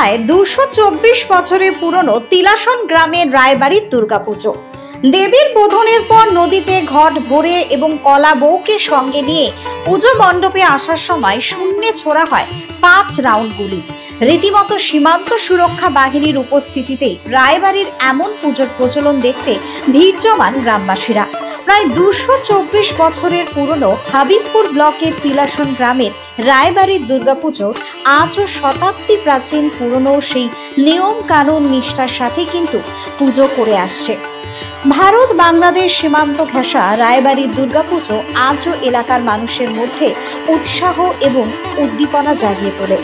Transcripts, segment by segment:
প্রায় 224 বছরের পুরনো তিলাসন গ্রামের রায়বাড়ির দুর্গাপুজো। দেবীর বোধনের পর নদীতে ঘট ভরে এবং কলা বউকে সঙ্গে নিয়ে পুজো মণ্ডপে আসার সময় শূন্যে ছোড়া হয় 5 রাউন্ড গুলি। রীতিমতো সীমান্ত সুরক্ষা বাহিনীর উপস্থিতিতে রায়বাড়ির এমন পুজোর প্রচলন দেখতে ভিড় জমান গ্রামবাসীরা। প্রায় 224 বছরের পুরনো হাবিবপুর ব্লকের তিলাসন গ্রামের রায়বাড়ির দুর্গাপুজো আজও শতাব্দী প্রাচীন পুরনো সেই নিয়ম কানুন নিষ্ঠার সাথে কিন্তু পুজো করে আসছে। ভারত বাংলাদেশ সীমান্ত ঘেঁষা রায়বাড়ির দুর্গাপুজো আজও এলাকার মানুষের মধ্যে উৎসাহ এবং উদ্দীপনা জাগিয়ে তোলে।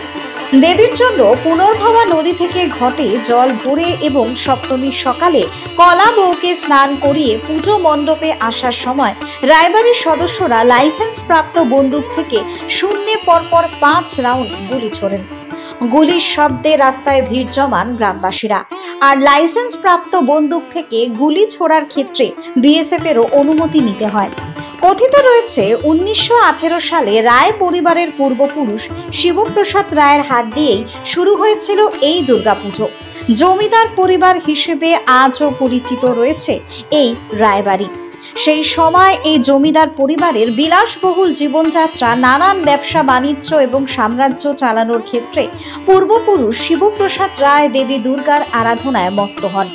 দেবীর জন্য পুনর্ভবা নদী থেকে ঘটে জল ভরে এবং সপ্তমীর সকালে কলা বউকে স্নান করিয়ে পুজো মণ্ডপে আসার সময় রায়বাড়ির সদস্যরা লাইসেন্স প্রাপ্ত বন্দুক থেকে শূন্যে পরপর 5 রাউন্ড গুলি ছোড়েন। গুলির শব্দে রাস্তায় ভিড় জমান গ্রামবাসীরা। আর লাইসেন্স প্রাপ্ত বন্দুক থেকে গুলি ছোড়ার ক্ষেত্রে বিএসএফ এরও অনুমতি নিতে হয়। কথিত রয়েছে 1918 সালে রায় পরিবারের পূর্বপুরুষ শিবপ্রসাদ রায়ের হাত দিয়েই শুরু হয়েছিল এই দুর্গাপুজো। জমিদার পরিবার হিসেবে আজও পরিচিত রয়েছে এই রায়বাড়ি। সেই সময় এই জমিদার পরিবারের বিলাসবহুল জীবনযাত্রা, নানান ব্যবসা বাণিজ্য এবং সাম্রাজ্য চালানোর ক্ষেত্রে পূর্বপুরুষ শিবপ্রসাদ রায় দেবী দুর্গার আরাধনায় মত্ত হন।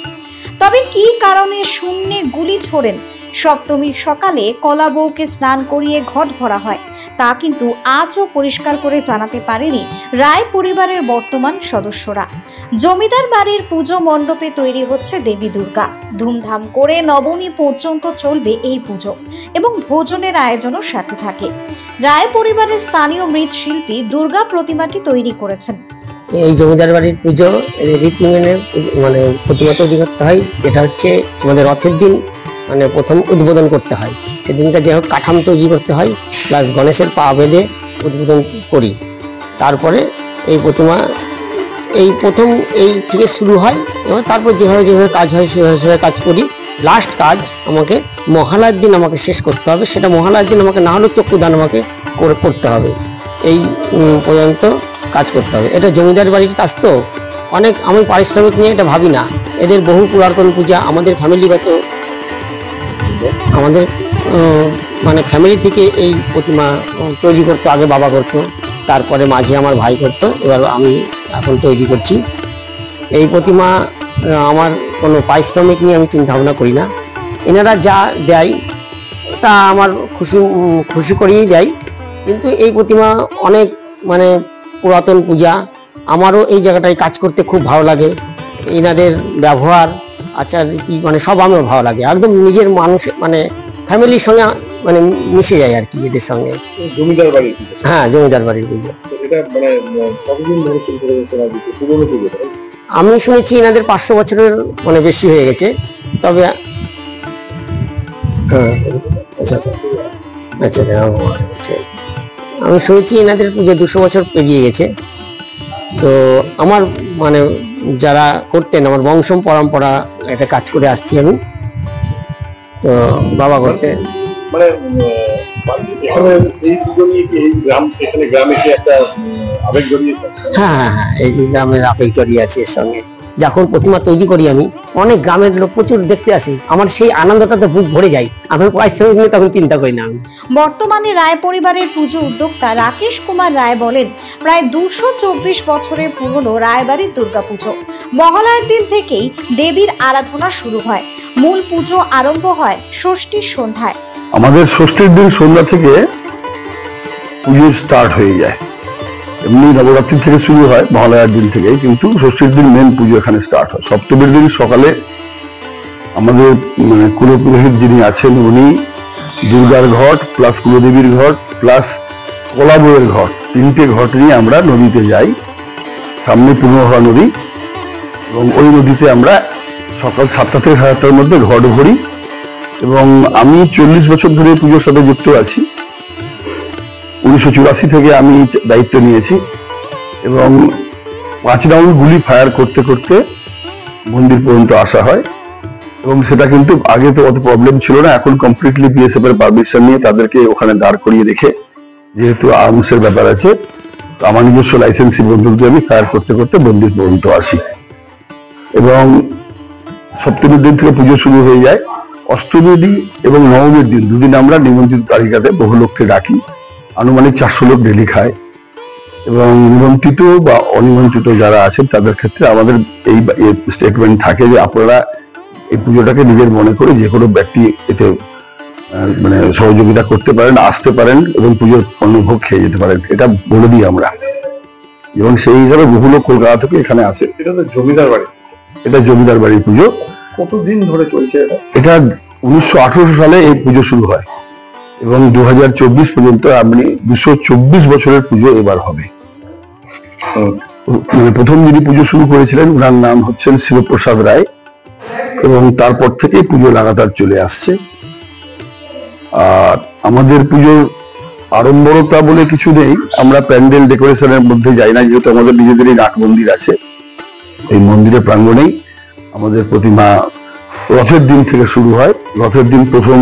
তবে কি কারণে শূন্যে গুলি ছোড়েন? সপ্তমীর সকালে কলা বউকে স্নান করিয়ে ঘট ভরা হয়, তা কিন্তু আজও পরিষ্কার করে জানাতে পারেনি রায় পরিবারের বর্তমান সদস্যরা। জমিদার বাড়ির পুজো মণ্ডপে তৈরি হচ্ছে দেবী দুর্গা। ধুমধাম করে নবমী পর্যন্ত চলবে এই পুজো এবং ভোজনের আয়োজনও সাথে থাকে। রায় পরিবারের স্থানীয় মৃৎশিল্পী দুর্গা প্রতিমাটি তৈরি করেছেন। এই জমিদার বাড়ির পুজো রীতি মেনে প্রতিমা তৈরি করতে হয়। এটা হচ্ছে আমাদের রথের দিন প্রথম উদ্বোধন করতে হয়। সেদিনটা যে হোক কাঠাম তৈরি করতে হয়, প্লাস গণেশের পা বেঁধে উদ্বোধন করি। তারপরে এই প্রতিমা প্রথম থেকে শুরু হয় এবং তারপর যেভাবে কাজ হয় সেভাবে কাজ করি। লাস্ট কাজ আমাকে মহালয়ার দিন আমাকে শেষ করতে হবে। সেটা মহালয়ার দিন আমাকে না হলেও চক্ষুদান আমাকে করতে হবে। এই পর্যন্ত কাজ করতে হবে। এটা জমিদার বাড়ির কাজ তো অনেক, আমি পারিশ্রমিক নিয়ে এটা ভাবি না। এদের বহু পুরাতন পূজা আমাদের ফ্যামিলিগত, আমাদের ফ্যামিলি থেকে এই প্রতিমা তৈরি করতো। আগে বাবা করতো, তারপরে মাঝে আমার ভাই করতো, এবার আমি এখন তৈরি করছি। এই প্রতিমা আমার কোনো পারিশ্রমিক নিয়ে আমি চিন্তা ভাবনা করি না। এনারা যা দেয় তা আমার খুশি করেই দেয়। কিন্তু এই প্রতিমা অনেক পুরাতন পূজা। আমারও এই জায়গাটায় কাজ করতে খুব ভালো লাগে। এনাদের ব্যবহার, আচার রীতি সব আমার ভালো লাগে। একদম নিজের মানুষ ফ্যামিলির সঙ্গে মিশে যায় আর কি এদের সঙ্গে। জমিদার বাড়ির, হ্যাঁ জমিদার বাড়ির পুজো। আমি শুনেছি এনাদের 500 বছরের বেশি হয়ে গেছে। তবে আচ্ছা আমি শুনেছি এনাদের পুজো 200 বছর পেরিয়ে গেছে। তো আমার যারা করতেন, আমার বংশ পরম্পরা এটা কাজ করে আসছি আমি। তো বাবা করতে হ্যাঁ এই গ্রামের আবেগ জড়িয়ে আছে এর সঙ্গে। যখন প্রতিমা তৈরি করি আমি, অনেক গ্রামের লোক প্রচুর দেখতে আসে। আমার সেই আনন্দটাতে বুক ভরে যায়। আমি পারিশ্রমিক নিয়ে তখন চিন্তা করি না আমি। বর্তমানে রায় পরিবারের পুজো উদ্যোক্তা রাকেশ কুমার রায় বলেন, প্রায় 224 বছরের পুরনো রায়বাড়ির দুর্গাপুজো মহালয়ার দিন থেকেই দেবীর আরাধনা শুরু হয়। মূল পুজো আরম্ভ হয় ষষ্ঠীর সন্ধ্যায়। আমাদের ষষ্ঠীর দিন সন্ধ্যা থেকে পুজো স্টার্ট হয়ে যায়। এমনি নবরাত্রি থেকে শুরু হয় মহালয়ার দিন থেকে, কিন্তু ষষ্ঠীর দিন মেন পুজো এখানে স্টার্ট হয়। সপ্তমীর দিন সকালে আমাদের কুলপুরোহিত যিনি আছেন, উনি দুর্গার ঘট প্লাস কুলদেবীর ঘট প্লাস কলা বউয়ের ঘট, 3টে ঘট নিয়ে আমরা নদীতে যাই। সামনে পূর্ণভবা নদী, এবং ওই নদীতে আমরা সকাল 7টা থেকে 7:30টার মধ্যে ঘট ভরি। এবং আমি 40 বছর ধরে পুজোর সাথে যুক্ত আছি। 1984 থেকে আমি দায়িত্ব নিয়েছি এবং 5 রাউন্ড গুলি ফায়ার করতে করতে মন্দির পর্যন্ত আসা হয়। এবং সেটা কিন্তু আগে তো অত প্রবলেম ছিল না। এখন কমপ্লিটলি বিএসএফ এর পারমিশন নিয়ে তাদেরকে ওখানে দাঁড় করিয়ে রেখে, যেহেতু আর্মসের ব্যাপার আছে, তো আমার নিজস্ব লাইসেন্সি বন্দুক দিয়ে আমি ফায়ার করতে করতে মন্দির পর্যন্ত আসি এবং সপ্তমীর দিন থেকে পুজো শুরু হয়ে যায়। অষ্টমীর দিন এবং নবমীর দিন দুদিন আমরা নিমন্ত্রিত তালিকাতে বহু লোককে ডাকি, আনুমানিক 400 লোক ডেলি খায় এবং নিমন্ত্রিত বা অনিমন্ত্রিত যারা আছেন তাদের ক্ষেত্রে আমাদের এই স্টেটমেন্ট থাকে যে আপনারা এই পুজোটাকে নিজের মনে করে যে কোনো ব্যক্তি এতে মানে সহযোগিতা করতে পারেন, আসতে পারেন এবং পুজোর অন্নভোগ খেয়ে যেতে পারেন, এটা বলে দিই আমরা। এবং সেই হিসাবে বহু লোক কলকাতা থেকে এখানে আসে। এটা তো জমিদার বাড়ি, এটা জমিদার বাড়ির পুজো। কতদিন ধরে চলছে এটা? এটা 1918 সালে এই পুজো শুরু হয় এবং 2024 পর্যন্ত আপনি 224 বছরের পুজো এবার হবে। মানে প্রথম যিনি পুজো শুরু করেছিলেন ওনার নাম হচ্ছেন শিবপ্রসাদ রায় এবং তারপর থেকে পুজো লাগাতার চলে আসছে। আর আমাদের পুজোর আড়ম্বরতা বলে কিছু নেই, আমরা প্যান্ডেল ডেকোরেশনের মধ্যে যাই না, যেহেতু আমাদের নিজেদেরই নাট মন্দির আছে। এই মন্দিরের প্রাঙ্গণেই আমাদের প্রতিমা রথের দিন থেকে শুরু হয়। রথের দিন প্রথম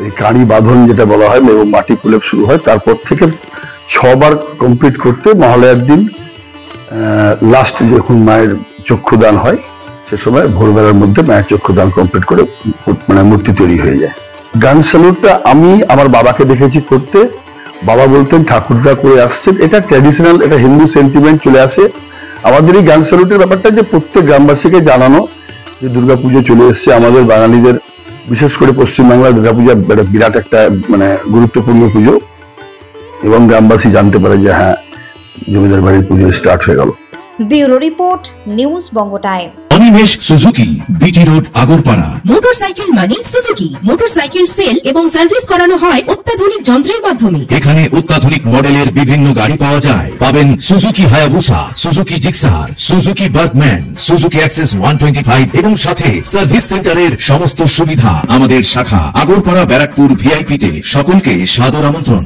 এই কাঁড়ি বাঁধন যেটা বলা হয় এবং মাটি প্রলেপ শুরু হয়, তারপর থেকে 6 বার কমপ্লিট করতে মহালয়ার দিন লাস্ট যখন মায়ের চক্ষুদান হয় সে সময় ভোরবেলার মধ্যে মায়ের চক্ষুদান কমপ্লিট করে মানে মূর্তি তৈরি হয়ে যায়। গান স্যালুটটা আমি আমার বাবাকে দেখেছি করতে, বাবা বলতেন ঠাকুরদা করে আসছেন, এটা ট্র্যাডিশনাল, এটা হিন্দু সেন্টিমেন্ট চলে আসে। আমাদের এই গান স্যালুটের ব্যাপারটা যে প্রত্যেক গ্রামবাসীকে জানানো যে দুর্গাপুজো চলে এসছে, আমাদের বাঙালিদের বিশেষ করে পশ্চিমবাংলার দুর্গাপূজা বিরাট একটা মানে গুরুত্বপূর্ণ পুজো এবং গ্রামবাসী জানতে পারে যে হ্যাঁ জমিদার বাড়ির পুজো স্টার্ট হয়ে গেল। Bureau report, news Banga time. Animesh Suzuki, BT road, Agarpara. Motorcycle মানে সুজুকি। মোটরসাইকেল সেল এবং সার্ভিস করানো হয় অত্যাধুনিক যন্ত্রের মাধ্যমে। এখানে অত্যাধুনিক মডেলের বিভিন্ন গাড়ি পাওয়া যায়। পাবেন Suzuki Hayabusa, Suzuki Gixxer, Suzuki Bergman, Suzuki access 125 এবং সাথে সার্ভিস সেন্টারের সমস্ত সুবিধা। আমাদের শাখা আগরপাড়া ব্যারাকপুর ভিআইপি তে সকলকে সাদর আমন্ত্রণ।